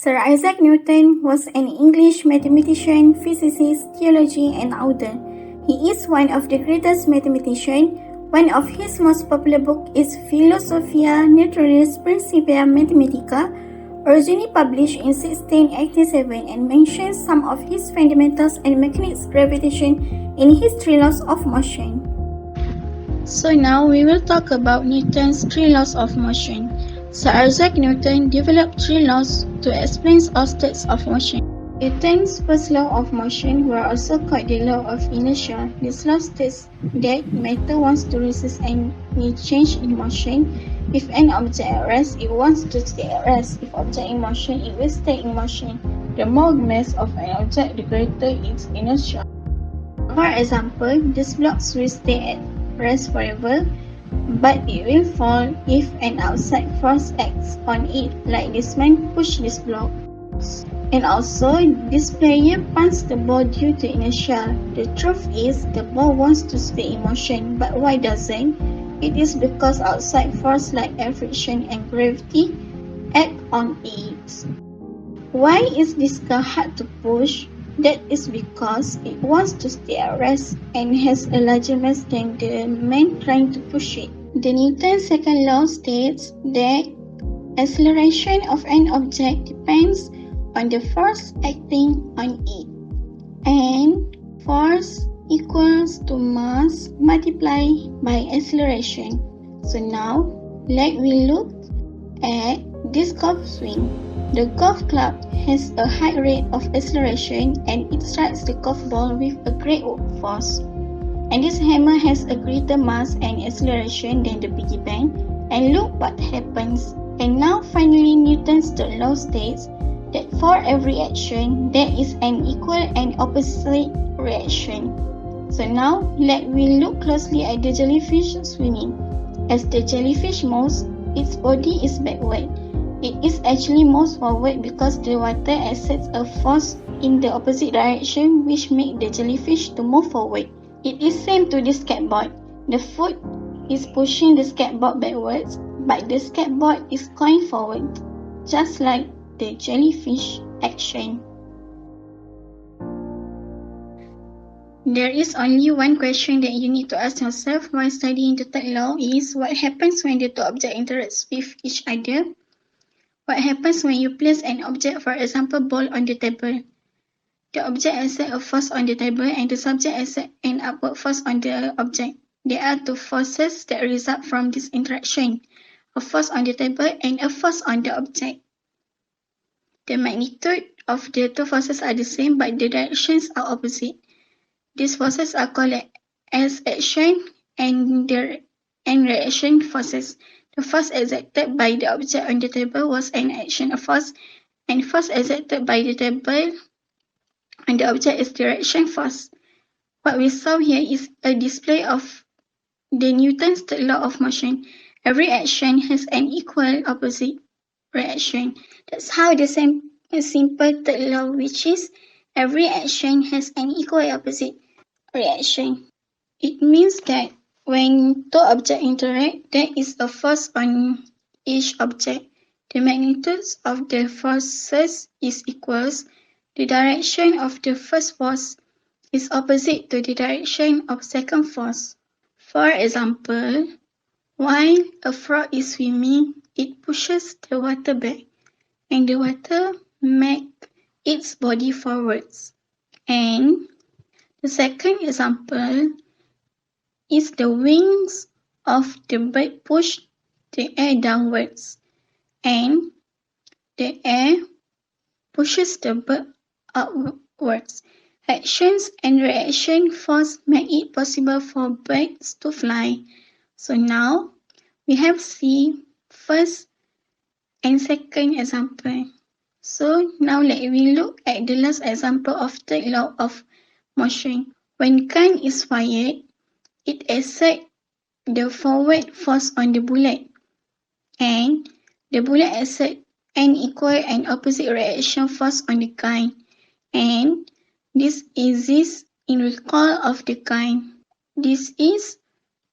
Sir Isaac Newton was an English mathematician, physicist, theologian, and author. He is one of the greatest mathematicians. One of his most popular books is Philosophia Naturalis Principia Mathematica, originally published in 1687, and mentions some of his fundamentals and mechanics gravitation in his three laws of motion. So now we will talk about Newton's three laws of motion. Sir Isaac Newton developed three laws to explain all states of motion. Newton's first law of motion were also called the law of inertia. This law states that matter wants to resist any change in motion. If an object at rest, it wants to stay at rest. If object in motion, it will stay in motion. The more mass of an object, the greater its inertia. For example, these blocks will stay at rest forever, but it will fall if an outside force acts on it, like this man pushed this block. And also, this player punts the ball due to inertia. The truth is, the ball wants to stay in motion, but why doesn't? It is because outside force like air friction and gravity act on it. Why is this car hard to push? That is because it wants to stay at rest and has a larger mass than the man trying to push it. The Newton's second law states that acceleration of an object depends on the force acting on it, and force equals to mass multiplied by acceleration. So now, let me look at this golf swing. The golf club has a high rate of acceleration and it strikes the golf ball with a great force. And this hammer has a greater mass and acceleration than the piggy bank. And look what happens. And now finally Newton's third law states that for every action, there is an equal and opposite reaction. So now let me look closely at the jellyfish swimming. As the jellyfish moves, its body is backward. It is actually moves forward because the water exerts a force in the opposite direction which makes the jellyfish to move forward. It is same to the skateboard. The foot is pushing the skateboard backwards, but the skateboard is going forward, just like the jellyfish action. There is only one question that you need to ask yourself while studying the third law is what happens when the two objects interact with each other? What happens when you place an object, for example, ball on the table? The object exerts a force on the table and the subject exerts an upward force on the object. There are two forces that result from this interaction, a force on the table and a force on the object. The magnitude of the two forces are the same, but the directions are opposite. These forces are called as action and reaction forces. The force exerted by the object on the table was an action force, and force exerted by the table on the object is direction force. What we saw here is a display of the Newton's third law of motion. Every action has an equal opposite reaction. That's how the simple third law, which is every action has an equal opposite reaction. It means that when two objects interact, there is a force on each object. The magnitudes of the forces is equals. The direction of the first force is opposite to the direction of second force. For example, while a frog is swimming, it pushes the water back, and the water makes its body forwards. And the second example is the wings of the bird push the air downwards, and the air pushes the bird upwards. Actions and reaction force make it possible for birds to fly. So now we have seen first and second example. So now let me look at the last example of third law of motion. When gun is fired, it exerts the forward force on the bullet, and the bullet exerts an equal and opposite reaction force on the gun, and this exists in recoil of the gun. This is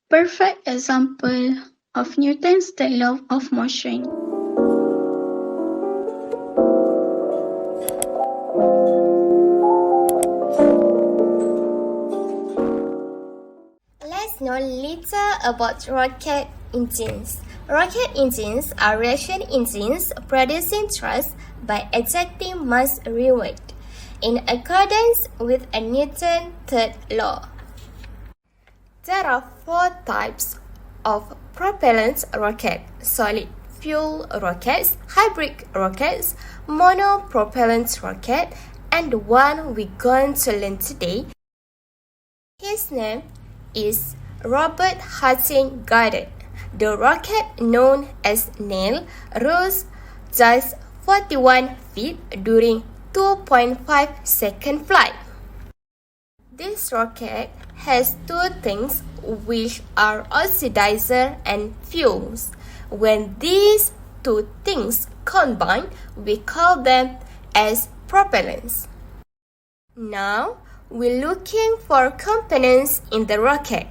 perfect example of Newton's third law of motion. know little about rocket engines. Rocket engines are reaction engines producing thrust by ejecting mass rearward, in accordance with a Newton's third law. There are four types of propellant rockets: solid fuel rockets, hybrid rockets, monopropellant rocket, and the one we're going to learn today. His name is Robert Harding Gardner. The rocket, known as Neil, rose just 41 feet during 2.5-second flight. This rocket has two things, which are oxidizer and fuels. When these two things combine, we call them as propellants. Now, we're looking for components in the rocket.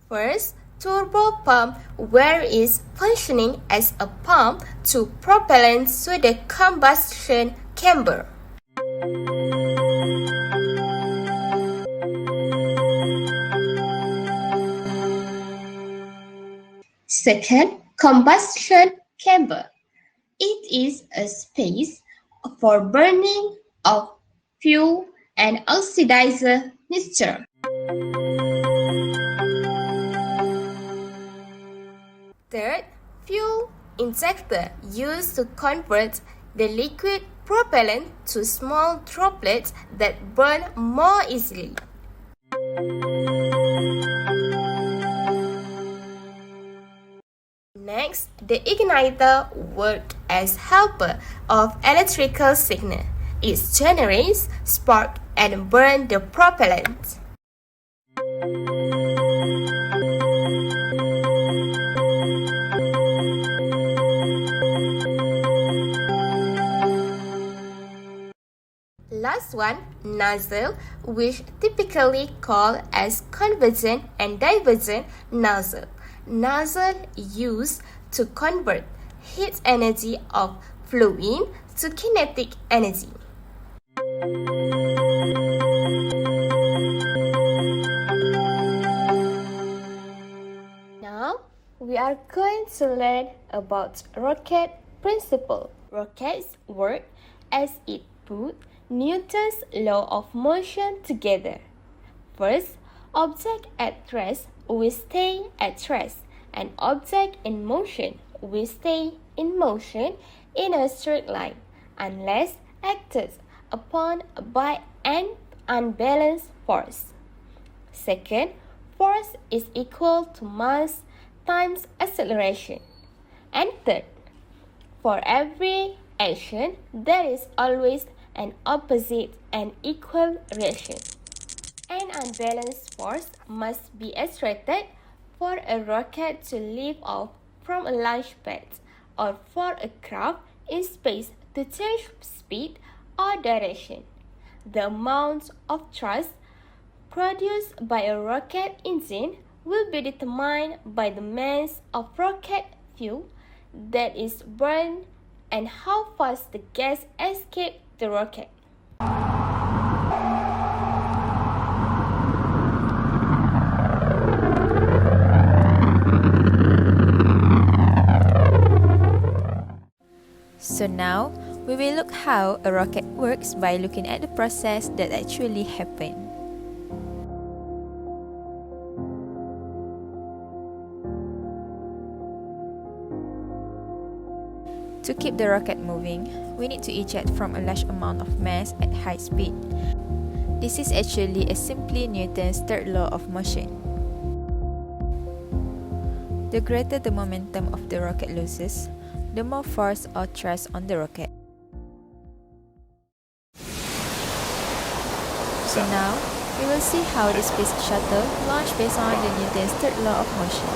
First, turbo pump, where is functioning as a pump to propellant to the combustion chamber. Second, combustion chamber. It is a space for burning of fuel and oxidizer mixture. Third, fuel injector, used to convert the liquid propellant to small droplets that burn more easily. Next, the igniter works as helper of electrical signal. It generates spark and burns the propellant. Last one, nozzle, which typically called as convergent and divergent nozzle. Nozzle used to convert heat energy of fluid to kinetic energy. Now, we are going to learn about rocket principle. Rockets work as it puts Newton's law of motion together. First, object at rest will stay at rest, and object in motion will stay in motion in a straight line unless acted upon by an unbalanced force. Second, force is equal to mass times acceleration. And third, for every action, there is always an opposite and equal reaction. An unbalanced force must be exerted for a rocket to lift off from a launch pad, or for a craft in space to change speed or direction. The amount of thrust produced by a rocket engine will be determined by the mass of rocket fuel that is burned and how fast the gas escapes the rocket. So now, we will look how a rocket works by looking at the process that actually happened. To keep the rocket moving, we need to eject from a large amount of mass at high speed. This is actually a simply Newton's third law of motion. The greater the momentum of the rocket loses, the more force or thrust on the rocket. So now, we will see how the space shuttle launched based on the Newton's third law of motion.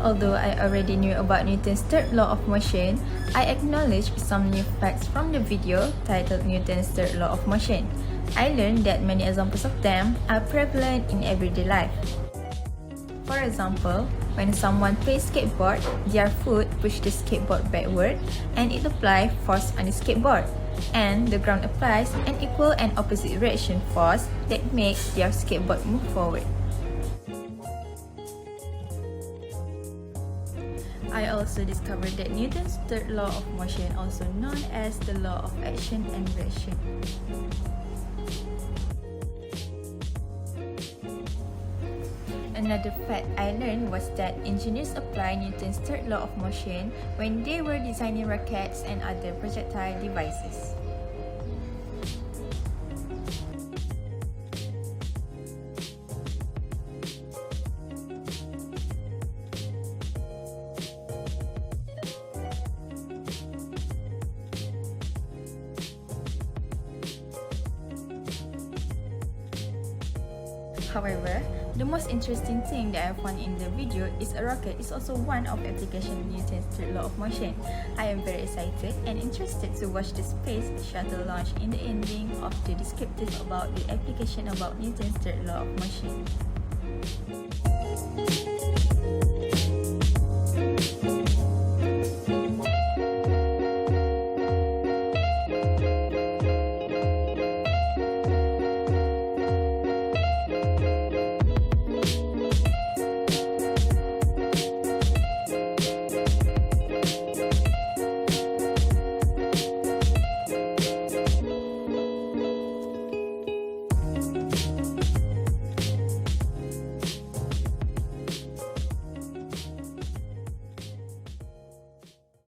Although I already knew about Newton's third law of motion, I acknowledged some new facts from the video titled Newton's third law of motion. I learned that many examples of them are prevalent in everyday life. For example, when someone plays skateboard, their foot pushes the skateboard backward and it applies force on the skateboard. And the ground applies an equal and opposite reaction force that makes their skateboard move forward. I also discovered that Newton's third law of motion, also known as the law of action and reaction. Another fact I learned was that engineers apply Newton's third law of motion when they were designing rockets and other projectile devices. However, the most interesting thing that I found in the video is a rocket is also one of the applications of Newton's third law of motion. I am very excited and interested to watch the space shuttle launch in the ending of the descriptive about the application about Newton's third law of motion.